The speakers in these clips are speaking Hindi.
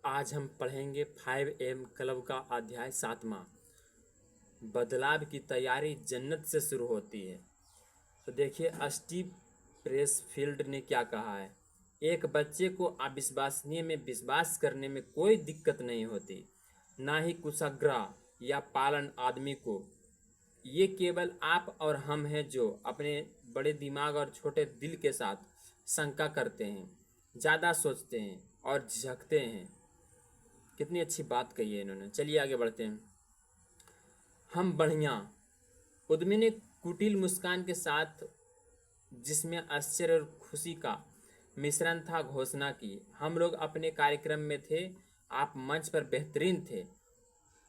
आज हम पढ़ेंगे 5 AM क्लब का अध्याय 7वां। बदलाव की तैयारी जन्नत से शुरू होती है। तो देखिए स्टीव प्रेसफील्ड ने क्या कहा है। एक बच्चे को अविश्वसनीय में विश्वास करने में कोई दिक्कत नहीं होती, ना ही कुशाग्र या पालन आदमी को। ये केवल आप और हम हैं जो अपने बड़े दिमाग और छोटे दिल के साथ शंका करते हैं, ज़्यादा सोचते हैं और झिझकते हैं। कितनी अच्छी बात कही है इन्होंने। चलिए आगे बढ़ते हैं। हम बढ़िया, उद्यमी ने कुटिल मुस्कान के साथ, जिसमें आश्चर्य और खुशी का मिश्रण था, घोषणा की। हम लोग अपने कार्यक्रम में थे, आप मंच पर बेहतरीन थे।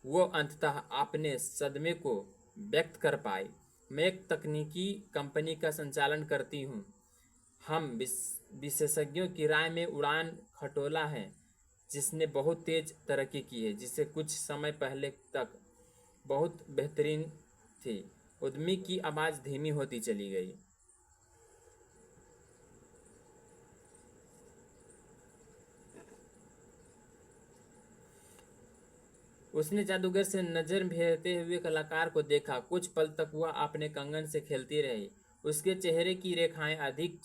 वो अंततः अपने सदमे को व्यक्त कर पाए। मैं एक तकनीकी कंपनी का संचालन करती हूँ। हम विशेषज्ञों की राय में उड़ान खटोला है जिसने बहुत तेज तरक्की की है, जिसे कुछ समय पहले तक बहुत बेहतरीन थी। उद्यमी की आवाज़ धीमी होती चली गई। उसने जादूगर से नजर फेरते हुए कलाकार को देखा। कुछ पल तक वह अपने कंगन से खेलती रही। उसके चेहरे की रेखाएं अधिक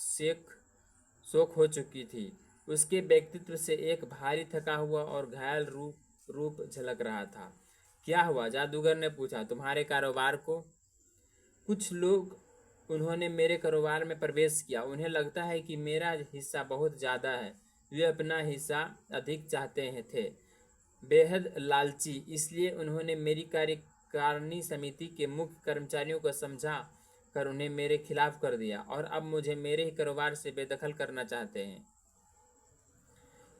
शोक हो चुकी थी। उसके व्यक्तित्व से एक भारी थका हुआ और घायल रूप झलक रहा था। क्या हुआ? जादूगर ने पूछा। तुम्हारे कारोबार को? कुछ लोग, उन्होंने मेरे कारोबार में प्रवेश किया। उन्हें लगता है कि मेरा हिस्सा बहुत ज़्यादा है। वे अपना हिस्सा अधिक चाहते हैं थे, बेहद लालची। इसलिए उन्होंने मेरी कार्यकारिणी समिति के मुख्य कर्मचारियों को समझा कर उन्हें मेरे खिलाफ कर दिया और अब मुझे मेरे ही कारोबार से बेदखल करना चाहते हैं।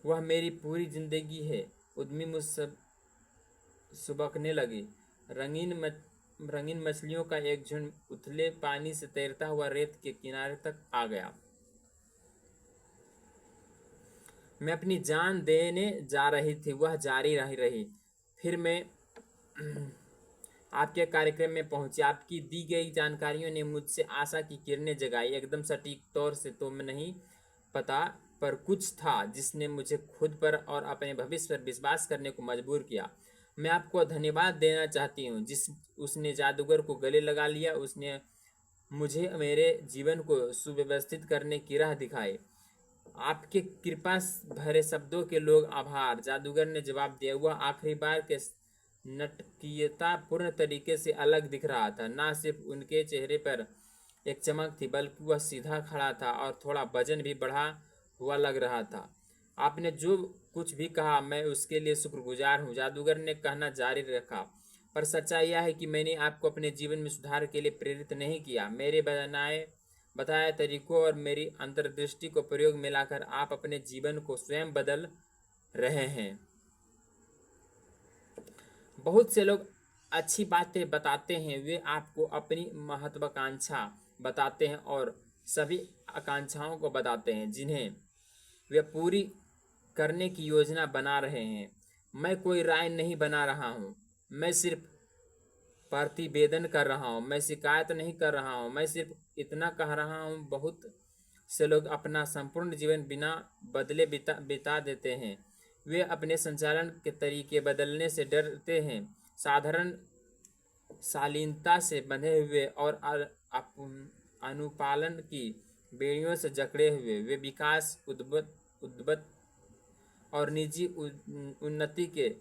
वह मेरी पूरी जिंदगी है। उद्यमी मुझसे सुबकने लगी। रंगीन मछलियों का एक झुंड उथले पानी से तैरता हुआ रेत के किनारे तक आ गया। मैं अपनी जान देने जा रही थी, वह जारी रही। फिर मैं आपके कार्यक्रम में पहुंची। आपकी दी गई जानकारियों ने मुझसे आशा की किरणें जगाई। एकदम सटीक तौर से तो मैं नहीं पता, पर कुछ था जिसने मुझे खुद पर और अपने भविष्य पर विश्वास करने को मजबूर किया। मैं आपको धन्यवाद देना चाहती हूँ। उसने जादूगर को गले लगा लिया। उसने मुझे मेरे जीवन को सुव्यवस्थित करने की राह दिखाई। आपके कृपा भरे शब्दों के लोग आभार, जादूगर ने जवाब दिया। वह आखिरी बार के नटकीयता पूर्ण तरीके से अलग दिख रहा था। ना सिर्फ उनके चेहरे पर एक चमक थी, बल्कि वह सीधा खड़ा था और थोड़ा वजन भी बढ़ा हुआ लग रहा था। आपने जो कुछ भी कहा, मैं उसके लिए शुक्रगुजार हूँ, जादूगर ने कहना जारी रखा। पर सच्चाई यह है कि मैंने आपको अपने जीवन में सुधार के लिए प्रेरित नहीं किया। मेरे बताए तरीकों और मेरी अंतर्दृष्टि को प्रयोग में लाकर आप अपने जीवन को स्वयं बदल रहे हैं। बहुत से लोग अच्छी बातें बताते हैं। वे आपको अपनी महत्वाकांक्षा बताते हैं और सभी आकांक्षाओं को बताते हैं जिन्हें वे पूरी करने की योजना बना रहे हैं। मैं कोई राय नहीं बना रहा हूँ, मैं सिर्फ प्रतिवेदन कर रहा हूँ। मैं शिकायत नहीं कर रहा हूँ, मैं सिर्फ इतना कह रहा हूँ। बहुत से लोग अपना संपूर्ण जीवन बिना बदले बिता देते हैं। वे अपने संचालन के तरीके बदलने से डरते हैं, साधारण शालीनता से बंधे हुए और अनुपालन की बेड़ियों से जकड़े हुए। वे विकास, उद्भत और निजी उन्नति के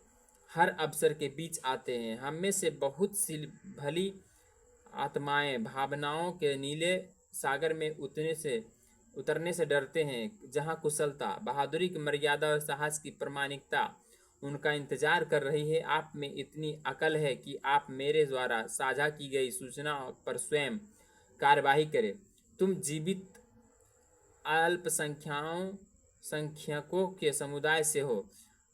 हर अवसर के बीच आते हैं। हम में से बहुत सी भली आत्माएं भावनाओं के नीले सागर में उतरने से डरते हैं, जहां कुशलता, बहादुरी की मर्यादा और साहस की प्रामाणिकता उनका इंतजार कर रही है। आप में इतनी अकल है कि आप मेरे द्वारा साझा की गई सूचना पर स्वयं कार्यवाही करें। तुम जीवित संख्यकों के समुदाय से हो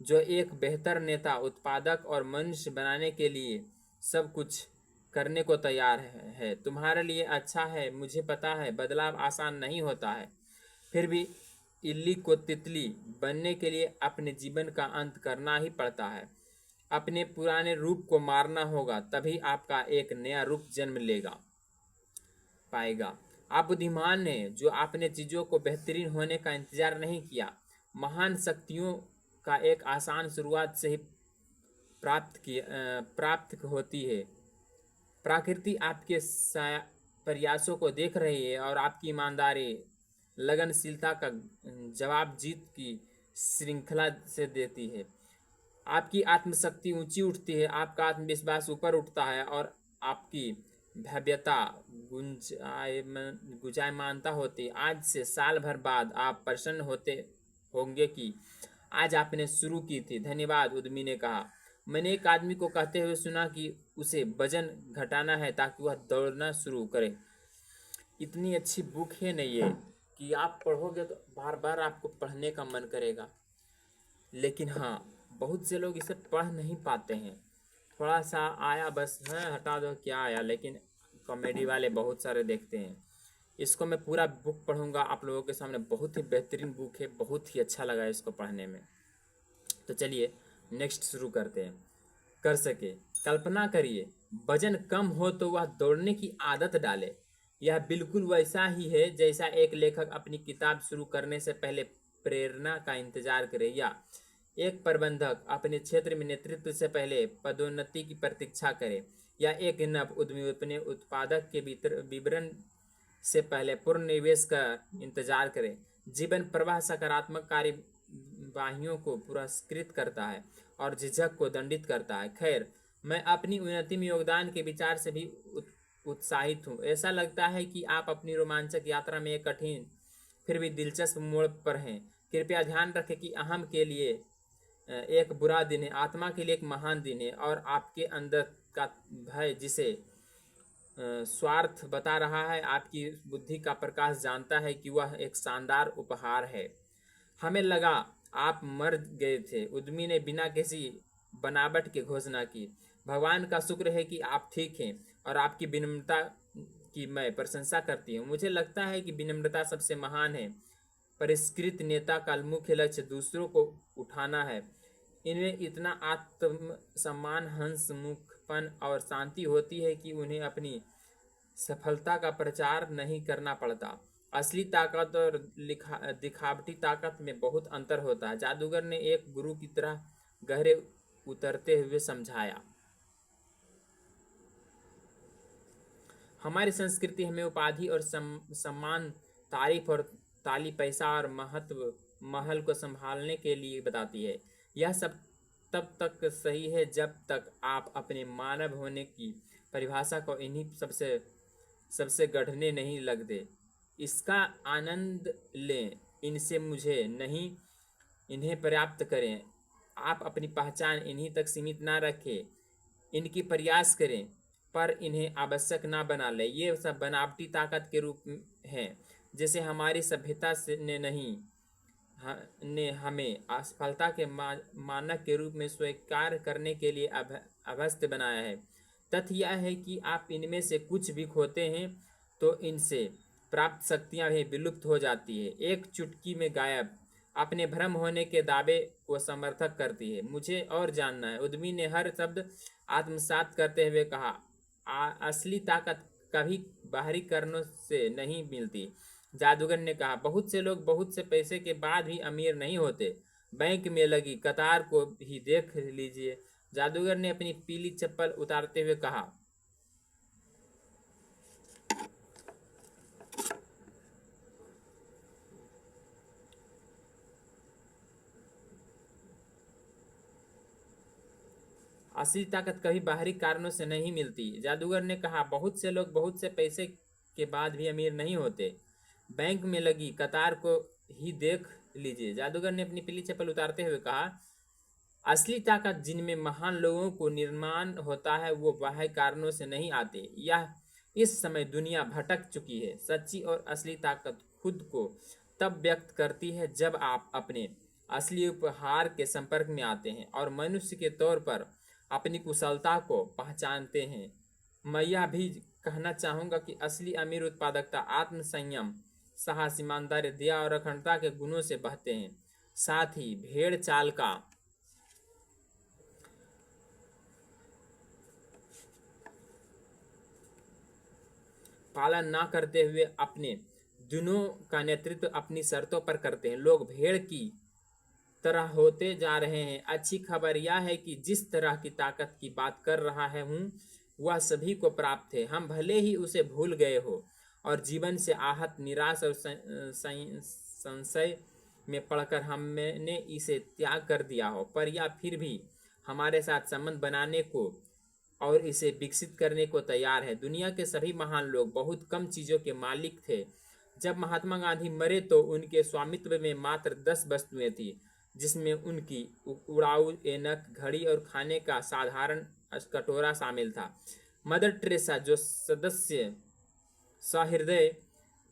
जो एक बेहतर नेता, उत्पादक और मनुष्य बनाने के लिए सब कुछ करने को तैयार है। तुम्हारे लिए अच्छा है, मुझे पता है बदलाव आसान नहीं होता है। फिर भी इल्ली को तितली बनने के लिए अपने जीवन का अंत करना ही पड़ता है। अपने पुराने रूप को मारना होगा, तभी आपका एक नया रूप जन्म लेगा पाएगा। आप बुद्धिमान हैं जो आपने चीज़ों को बेहतरीन होने का इंतजार नहीं किया। महान शक्तियों का एक आसान शुरुआत से ही प्राप्त होती है। प्रकृति आपके प्रयासों को देख रही है और आपकी ईमानदारी लगनशीलता का जवाब जीत की श्रृंखला से देती है। आपकी आत्मशक्ति ऊंची उठती है, आपका आत्मविश्वास ऊपर उठता है और आपकी भव्यता गुंजायमानता होती है। आज से साल भर बाद आप प्रसन्न होते होंगे कि आज आपने शुरू की थी। धन्यवाद, उद्यमी ने कहा। मैंने एक आदमी को कहते हुए सुना कि उसे वजन घटाना है ताकि वह दौड़ना शुरू करे। इतनी अच्छी बुक है ना ये कि आप पढ़ोगे तो बार बार आपको पढ़ने का मन करेगा। लेकिन हाँ, बहुत से लोग इसे पढ़ नहीं पाते हैं। थोड़ा सा आया बस है, हटा दो क्या आया, लेकिन कॉमेडी वाले बहुत सारे देखते हैं। इसको मैं पूरा बुक पढ़ूंगा आप लोगों के सामने। बहुत ही बेहतरीन बुक है, बहुत ही अच्छा लगा इसको पढ़ने में। तो चलिए नेक्स्ट शुरू करते हैं। कर सके, कल्पना करिए वजन कम हो तो वह दौड़ने की आदत डाले। यह बिल्कुल वैसा ही है जैसा एक लेखक अपनी किताब शुरू करने से पहले प्रेरणा का इंतजार करे, या एक प्रबंधक अपने क्षेत्र में नेतृत्व से पहले पदोन्नति की प्रतीक्षा करे, या एक नव उद्यमी अपने उत्पादक के विवरण से पहले पूर्ण निवेश का इंतजार करे। जीवन प्रवाह सकारात्मक कार्यवाहियों को पुरस्कृत करता है और झिझक को दंडित करता है। खैर, मैं अपनी उन्नति में योगदान के विचार से भी उत्साहित हूँ। ऐसा लगता है कि आप अपनी रोमांचक यात्रा में एक कठिन फिर भी दिलचस्प मोड़ पर हैं। कृपया ध्यान रखें कि अहम के लिए एक बुरा दिन है, आत्मा के लिए एक महान दिन है, और आपके अंदर का भय जिसे स्वार्थ बता रहा है, आपकी बुद्धि का प्रकाश जानता है कि वह एक शानदार उपहार है। हमें लगा आप मर गए थे, उद्यमी ने बिना किसी बनावट की घोषणा की। भगवान का शुक्र है कि आप ठीक हैं और आपकी विनम्रता की मैं प्रशंसा करती हूँ। मुझे लगता है कि विनम्रता सबसे महान है। परिष्कृत नेता का मुख्य लक्ष्य दूसरों को उठाना है। इनमें इतना आत्मसम्मान, हंसमुखपन और शांति होती है कि उन्हें अपनी सफलता का प्रचार नहीं करना पड़ता। असली ताकत और दिखावटी ताकत में बहुत अंतर होता है, जादूगर ने एक गुरु की तरह गहरे उतरते हुए समझाया। हमारी संस्कृति हमें उपाधि और सम्मान, तारीफ और ताली, पैसा और महल को संभालने के लिए बताती है। यह सब तब तक सही है जब तक आप अपने मानव होने की परिभाषा को इन्हीं सबसे गढ़ने नहीं लगते। इसका आनंद लें, इनसे मुझे नहीं, इन्हें पर्याप्त करें। आप अपनी पहचान इन्हीं तक सीमित ना रखें, इनकी प्रयास करें, पर इन्हें आवश्यक ना बना लें। ये सब बनावटी ताकत के रूप हैं जैसे हमारी सभ्यता ने हमें असफलता के मानक के रूप में स्वीकार करने के लिए अभ्यस्त बनाया है। तथ्य यह है कि आप इनमें से कुछ भी खोते हैं तो इनसे प्राप्त शक्तियां भी विलुप्त हो जाती है, एक चुटकी में गायब। अपने भ्रम होने के दावे को समर्थक करती है। मुझे और जानना है, उद्यमी ने हर शब्द आत्मसात करते हुए कहा। असली ताकत कभी बाहरी कारणों से नहीं मिलती, जादूगर ने कहा। बहुत से लोग बहुत से पैसे के बाद भी अमीर नहीं होते। बैंक में लगी कतार को ही देख लीजिए, जादूगर ने अपनी पीली चप्पल उतारते हुए कहा। असली ताकत कभी बाहरी कारणों से नहीं मिलती, जादूगर ने कहा। बहुत से लोग बहुत से पैसे के बाद भी अमीर नहीं होते। बैंक में लगी कतार को ही देख लीजिए, जादूगर ने अपनी पीली चप्पल उतारते हुए कहा। असली ताकत जिनमें महान लोगों को निर्माण होता है वो बाह्य कारणों से नहीं आते। यह इस समय दुनिया भटक चुकी है। सच्ची और असली ताकत खुद को तब व्यक्त करती है जब आप अपने असली उपहार के संपर्क में आते हैं और मनुष्य के तौर पर अपनी कुशलता को पहचानते हैं। मैं यह भी कहना चाहूँगा कि असली अमीर उत्पादकता, आत्मसंयम, साहस, ईमानदारी, दया और अखंडता के गुणों से बहते हैं। साथ ही भेड़ चाल का पालन ना करते हुए अपने दिनों का नेतृत्व अपनी शर्तों पर करते हैं। लोग भेड़ की तरह होते जा रहे हैं। अच्छी खबर यह है कि जिस तरह की ताकत की बात कर रहा है हूँ वह सभी को प्राप्त है। हम भले ही उसे भूल गए हो और जीवन से आहत, निराश और संशय में पड़कर हमने इसे त्याग कर दिया हो, पर यह फिर भी हमारे साथ संबंध बनाने को और इसे विकसित करने को तैयार है। दुनिया के सभी महान लोग बहुत कम चीज़ों के मालिक थे। जब महात्मा गांधी मरे तो उनके स्वामित्व में मात्र 10 वस्तुएं थी, जिसमें उनकी उड़ाऊ ऐनक, घड़ी और खाने का साधारण कटोरा शामिल था। मदर टेरेसा जो सदस्य सहृदय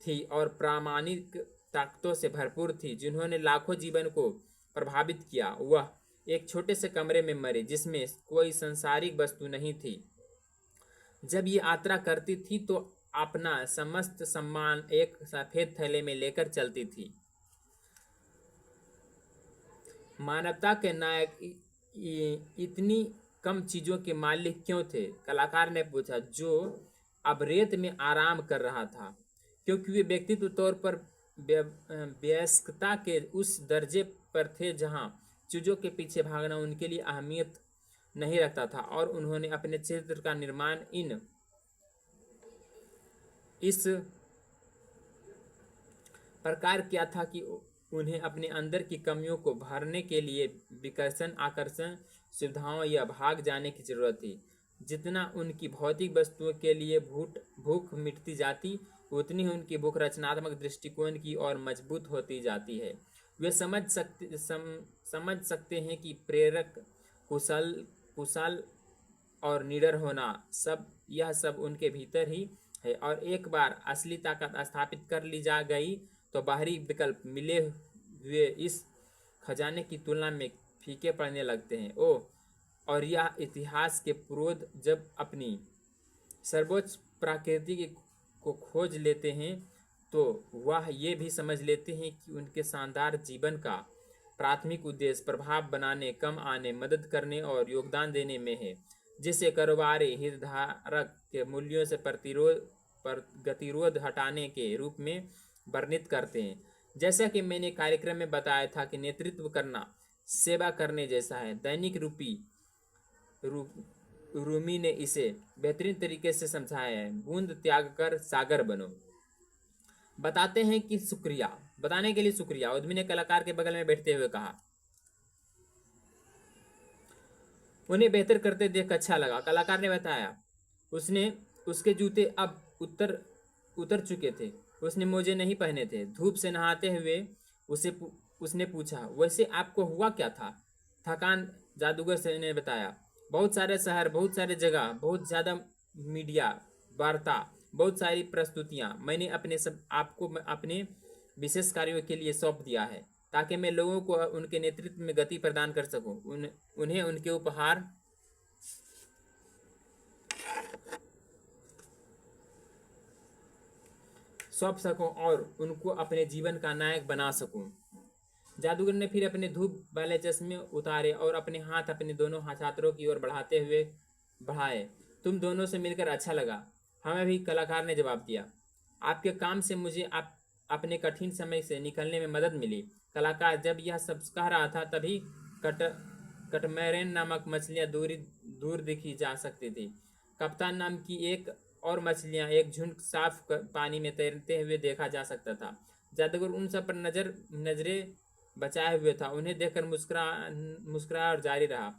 थी और प्रामाणिक ताकतों से भरपूर थी, जिन्होंने लाखों जीवन को प्रभावित किया, वह एक छोटे से कमरे में मरे जिसमें कोई सांसारिक वस्तु नहीं थी। जब ये यात्रा करती थी तो अपना समस्त सम्मान एक सफेद थैले में लेकर चलती थी। मानवता के नायक इतनी कम चीजों के मालिक क्यों थे? कलाकार ने पूछा, जो अब रेत में आराम कर रहा था, क्योंकि वे व्यक्तित्व तौर पर वयस्कता के उस दर्जे पर थे जहां चीजों के पीछे भागना उनके लिए अहमियत नहीं रखता था, और उन्होंने अपने चरित्र का निर्माण इस प्रकार किया था कि उन्हें अपने अंदर की कमियों को भरने के लिए विकर्षण, आकर्षण, सुविधाओं या भाग जाने की जरूरत थी। जितना उनकी भौतिक वस्तुओं के लिए भूख मिटती जाती, उतनी ही उनकी भूख रचनात्मक दृष्टिकोण की ओर मजबूत होती जाती है। वे समझ सकते हैं कि प्रेरक, कुशल और निडर होना, यह सब उनके भीतर ही है, और एक बार असली ताकत स्थापित कर ली जा गई तो बाहरी विकल्प मिले हुए इस खजाने की तुलना में फीके पड़ने लगते हैं। और यह इतिहास के पुरोध जब अपनी सर्वोच्च प्रकृति को खोज लेते हैं तो वह ये भी समझ लेते हैं कि उनके शानदार जीवन का प्राथमिक उद्देश्य प्रभाव बनाने, कम आने, मदद करने और योगदान देने में है, जिसे कारोबारी हितधारक के मूल्यों से गतिरोध हटाने के रूप में वर्णित करते हैं। जैसा कि मैंने कार्यक्रम में बताया था कि नेतृत्व करना सेवा करने जैसा है। दैनिक रूमी ने इसे बेहतरीन तरीके से समझाया है। बूंद त्याग कर सागर बनो। बताने के लिए शुक्रिया, उद्यमी ने कलाकार के बगल में बैठते हुए कहा। उन्हें बेहतर करते देख अच्छा लगा, कलाकार ने बताया। उसके जूते अब उतर चुके थे, उसने मोजे नहीं पहने थे। धूप से नहाते हुए उसने पूछा, वैसे आपको हुआ क्या था? थकान, जादूगर से ने बताया। बहुत सारे शहर, बहुत सारे जगह, बहुत ज़्यादा मीडिया वार्ता, बहुत सारी प्रस्तुतियाँ मैंने आपको अपने विशेष कार्यों के लिए सौंप दिया है, ताकि मैं लोगों को उनके नेतृत्व में गति प्रदान कर सकूं, उन्हें उनके उपहार सौंप सकूं और उनको अपने जीवन का नायक बना सकूं। जादूगर ने फिर अपने धूप वाले चश्मे उतारे और अपने हाथ अपने दोनों छात्रों की ओर बढ़ाए। तुम दोनों से मिलकर अच्छा लगा। हमें भी, कलाकार ने जवाब दिया। आपके काम से मुझे अपने कठिन समय से निकलने में मदद मिली। कलाकार जब यह सब कह रहा था तभी कटमैरन नामक मछलियां दूर दिखी जा सकती थी। कप्तान नाम की एक और मछलियां एक झुंड साफ पानी में तैरते हुए देखा जा सकता था। जादूगर उन सब पर नजरें बचाए हुए था। उन्हें देखकर मुस्कुराया और जारी रहा।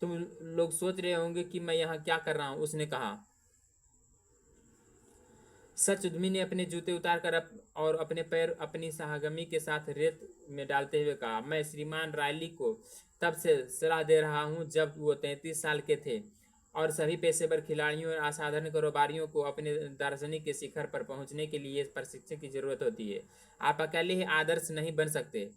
तुम लोग सोच रहे होंगे कि मैं यहाँ क्या कर रहा हूँ, उसने कहा। सच, उद्यमी ने अपने जूते उतारकर और अपने पैर अपनी सहगमी के साथ रेत में डालते हुए कहा। मैं श्रीमान रायली को तब से सलाह दे रहा हूँ जब वो 33 साल के थे, और सभी पेशेवर खिलाड़ियों और असाधारण कारोबारियों को अपने दार्शनिक के शिखर पर पहुंचने के लिए प्रशिक्षण की जरूरत होती है। आप अकेले ही आदर्श नहीं बन सकते।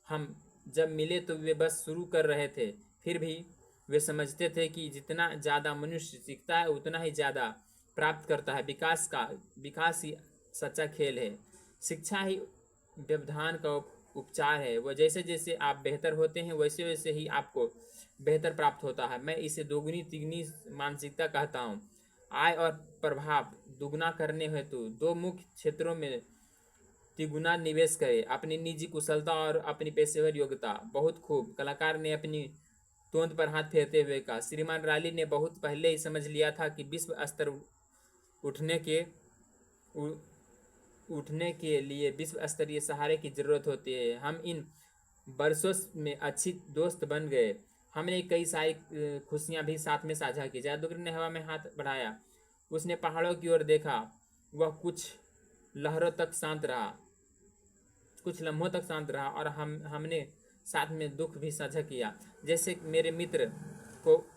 हम जब मिले तो वे बस शुरू कर रहे थे, फिर भी वे समझते थे कि जितना ज़्यादा मनुष्य सीखता है उतना ही ज़्यादा प्राप्त करता है। विकास ही सच्चा खेल है। शिक्षा ही व्यवधान का उपचार है। वह जैसे जैसे आप बेहतर होते हैं वैसे वैसे ही आपको बेहतर प्राप्त होता है। मैं इसे दोगुनी तिगुनी मानसिकता कहता हूँ। आय और प्रभाव दुगना करने हेतु दो मुख्य क्षेत्रों में तिगुना निवेश करें, अपनी निजी कुशलता और अपनी पेशेवर योग्यता। बहुत खूब, कलाकार ने अपनी तोंद पर हाथ फेरते हुए कहा। श्रीमान राली ने बहुत पहले ही समझ लिया था कि विश्व स्तर उठने के उ- उठने के लिए विश्व स्तरीय सहारे की जरूरत होती है। हम इन बरसों में अच्छी दोस्त बन गए। हमने कई सारी खुशियां भी साथ में साझा की। जादूगर ने हवा में हाथ बढ़ाया। उसने पहाड़ों की ओर देखा। वह कुछ लहरों तक शांत रहा, कुछ लम्हों तक शांत रहा, और हमने साथ में दुख भी साझा किया। जैसे मेरे मित्र को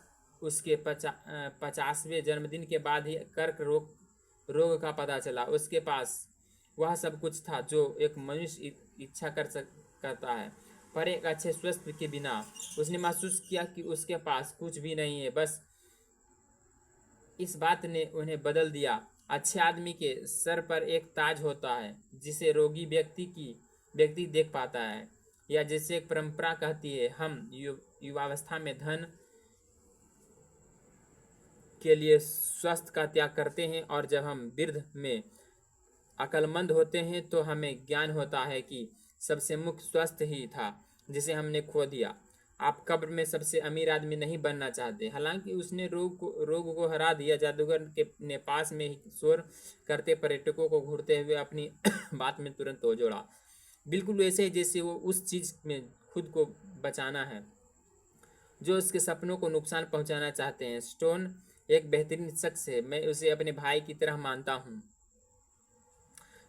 उसके 50वें जन्मदिन के बाद ही कर्क रोग का पता चला। उसके पास वह सब कुछ था जो एक मनुष्य इच्छा करता है, पर एक अच्छे स्वास्थ्य के बिना। उसने महसूस किया कि उसके पास कुछ भी नहीं है। बस इस बात ने उन्हें बदल दिया। अच्छे आदमी के सर पर एक ताज होता है जिसे रोगी व्यक्ति देख पाता है, या जैसे एक परंपरा कहती है, हम युवावस्था में धन के लिए स्वास्थ्य का त्याग करते हैं, और जब हम वृद्ध में अक्लमंद होते हैं तो हमें ज्ञान होता है कि सबसे मुख्य स्वास्थ्य ही था जिसे हमने खो दिया। आप कब्र में सबसे अमीर आदमी नहीं बनना चाहते। हालांकि उसने रोग को हरा दिया। जादूगर के ने पास में ही शोर करते पर्यटकों को घूरते हुए अपनी बात में तुरंत तो जोड़ा। बिल्कुल वैसे ही जैसे वो उस चीज में खुद को बचाना है जो उसके सपनों को नुकसान पहुंचाना चाहते हैं। स्टोन एक बेहतरीन शख्स है, मैं उसे अपने भाई की तरह मानता हूँ।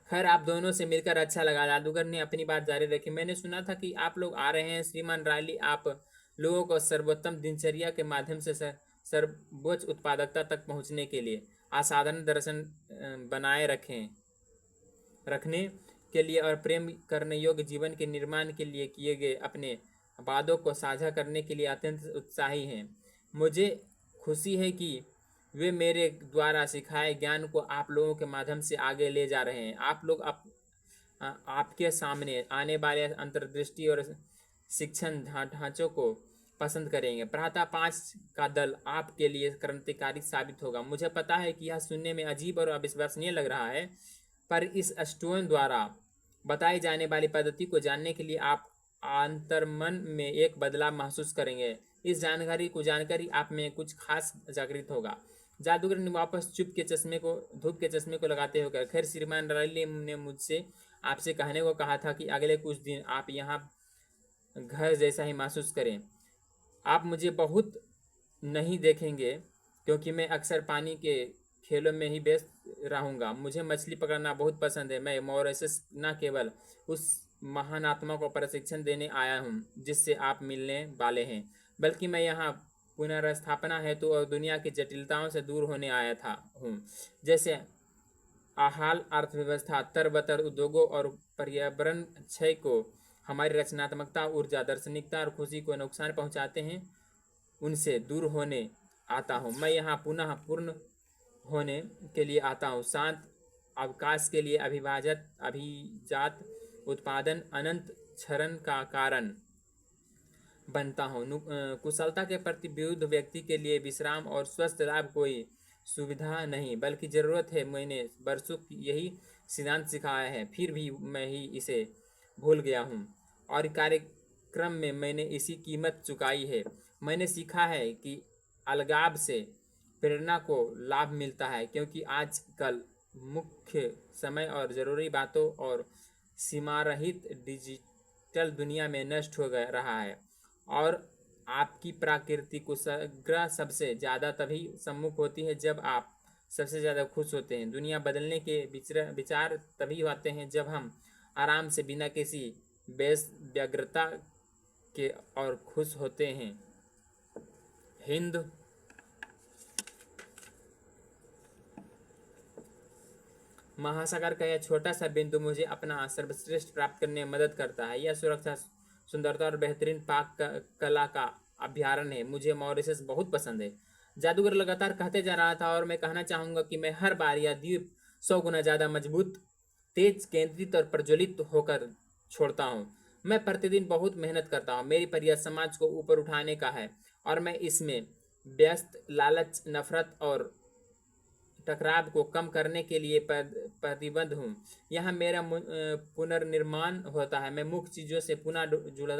खैर, आप दोनों से मिलकर अच्छा लगा। जादूगर ने अपनी बात जारी रखी। मैंने सुना था कि आप लोग आ रहे हैं श्रीमान रायली। आप लोगों को सर्वोत्तम दिनचर्या के माध्यम से सर्वोच्च उत्पादकता तक पहुंचने के लिए असाधारण दर्शन बनाए रखने के लिए और प्रेम करने योग्य जीवन के निर्माण के लिए किए गए अपने वादों को साझा करने के लिए अत्यंत उत्साही हैं। मुझे खुशी है कि वे मेरे द्वारा सिखाए ज्ञान को आप लोगों के माध्यम से आगे ले जा रहे हैं। आप लोग आपके सामने आने वाले अंतर्दृष्टि और शिक्षण ढांचों को पसंद करेंगे। प्रातः 5 का दल आपके लिए क्रांतिकारी साबित होगा। मुझे पता है कि यह सुनने में अजीब और अविश्वसनीय लग रहा है, पर इस स्टोन द्वारा बताई जाने वाली पद्धति को जानने के लिए आप अंतर्मन में एक बदलाव महसूस करेंगे। इस जानकारी को जानकर ही आप में कुछ खास जागृत होगा। जादूगर ने वापस धूप के चश्मे को लगाते हुए कहा, खैर श्रीमान रायली ने मुझसे आपसे कहने को कहा था कि अगले कुछ दिन आप यहाँ घर जैसा ही महसूस करें। आप मुझे बहुत नहीं देखेंगे क्योंकि मैं अक्सर पानी के खेलों में ही व्यस्त रहूँगा। मुझे मछली पकड़ना बहुत पसंद है। मैं मॉरिशस न केवल उस महान आत्मा को प्रशिक्षण देने आया हूँ जिससे आप मिलने वाले हैं, बल्कि मैं यहाँ पुनर्स्थापना हेतु और दुनिया की जटिलताओं से दूर होने आया हूँ। जैसे आहाल अर्थव्यवस्था, तरबतर उद्योगों और पर्यावरण क्षय को हमारी रचनात्मकता, ऊर्जा, दार्शनिकता और खुशी को नुकसान पहुँचाते हैं, उनसे दूर होने आता हूँ। मैं यहाँ पुनः पूर्ण होने के लिए आता हूँ। शांत अवकाश के लिए अभिजात उत्पादन अनंत क्षरण का कारण बनता हूँ। कुशलता के प्रति विरुद्ध व्यक्ति के लिए विश्राम और स्वस्थ लाभ कोई सुविधा नहीं बल्कि जरूरत है। मैंने बरसों यही सिद्धांत सिखाया है, फिर भी मैं ही इसे भूल गया हूँ, और कार्यक्रम में मैंने इसी कीमत चुकाई है। मैंने सीखा है कि अलगाव से प्रेरणा को लाभ मिलता है, क्योंकि आजकल मुख्य समय और ज़रूरी बातों और सीमारहित डिजिटल दुनिया में नष्ट हो रहा है, और आपकी प्राकृतिक कुशलता सबसे ज़्यादा तभी सम्मुख होती है जब आप सबसे ज़्यादा खुश होते हैं। दुनिया बदलने के विचार तभी आते हैं जब हम आराम से बिना किसी व्यग्रता के और खुश होते हैं। हिंद महासागर का यह छोटा सा बिंदु मुझे अपना सर्वश्रेष्ठ प्राप्त करने में मदद करता है। यह सुरक्षा, सुंदरता और बेहतरीन पाक कला का अभ्यारण्य है। मुझे मॉरिशस बहुत पसंद है। जादूगर लगातार कहते जा रहा था, और मैं कहना चाहूँगा कि मैं हर बार यह द्वीप 100 गुना ज़्यादा मजबूत, तेज, केंद्रित और प्रज्वलित होकर छोड़ता हूँ। मैं प्रतिदिन बहुत मेहनत करता हूँ। मेरी प्रयास समाज को ऊपर उठाने का है, और मैं इसमें व्यस्त, लालच, नफरत और टकराव को कम करने के लिए प्रतिबद्ध हूँ। यहाँ मेरा पुनर्निर्माण होता है। मैं मुख्य चीज़ों से पुनः जुड़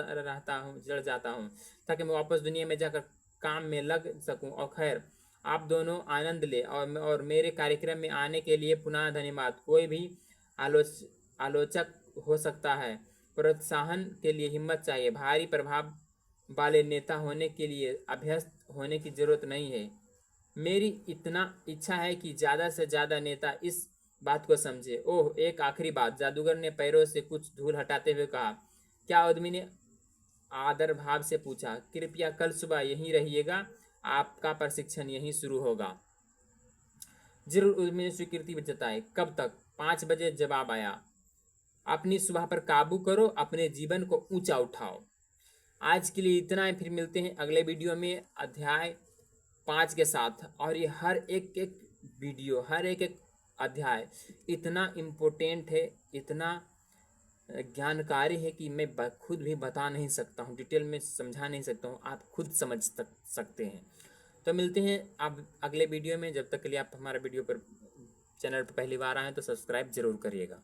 जाता हूँ ताकि मैं वापस दुनिया में जाकर काम में लग सकूँ। और खैर, आप दोनों आनंद ले और मेरे कार्यक्रम में आने के लिए पुनः धन्यवाद। कोई भी आलोचक हो सकता है, प्रोत्साहन के लिए हिम्मत चाहिए। भारी प्रभाव वाले नेता होने के लिए अभ्यस्त होने की जरूरत नहीं है। मेरी इतना इच्छा है कि ज़्यादा से ज़्यादा नेता इस बात को समझे। ओह, एक आखिरी बात, जादूगर ने पैरों से कुछ धूल हटाते हुए कहा। क्या आदमी ने आदर भाव से पूछा। कृपया कल सुबह यहीं रहिएगा, आपका प्रशिक्षण यहीं शुरू होगा। जरूर, उद्यमी स्वीकृति जताई। कब तक? 5 बजे जवाब आया। अपनी सुबह पर काबू करो, अपने जीवन को ऊंचा उठाओ। आज के लिए इतना ही, फिर मिलते हैं अगले वीडियो में अध्याय 5 के साथ। और ये हर एक वीडियो, हर एक अध्याय इतना इम्पोर्टेंट है, इतना ज्ञानकारी है कि मैं खुद भी बता नहीं सकता हूँ, डिटेल में समझा नहीं सकता हूँ, आप खुद समझ सकते हैं। तो मिलते हैं अब अगले वीडियो में। जब तक के लिए आप हमारे वीडियो पर, चैनल पर पहली बार आए तो सब्सक्राइब जरूर करिएगा।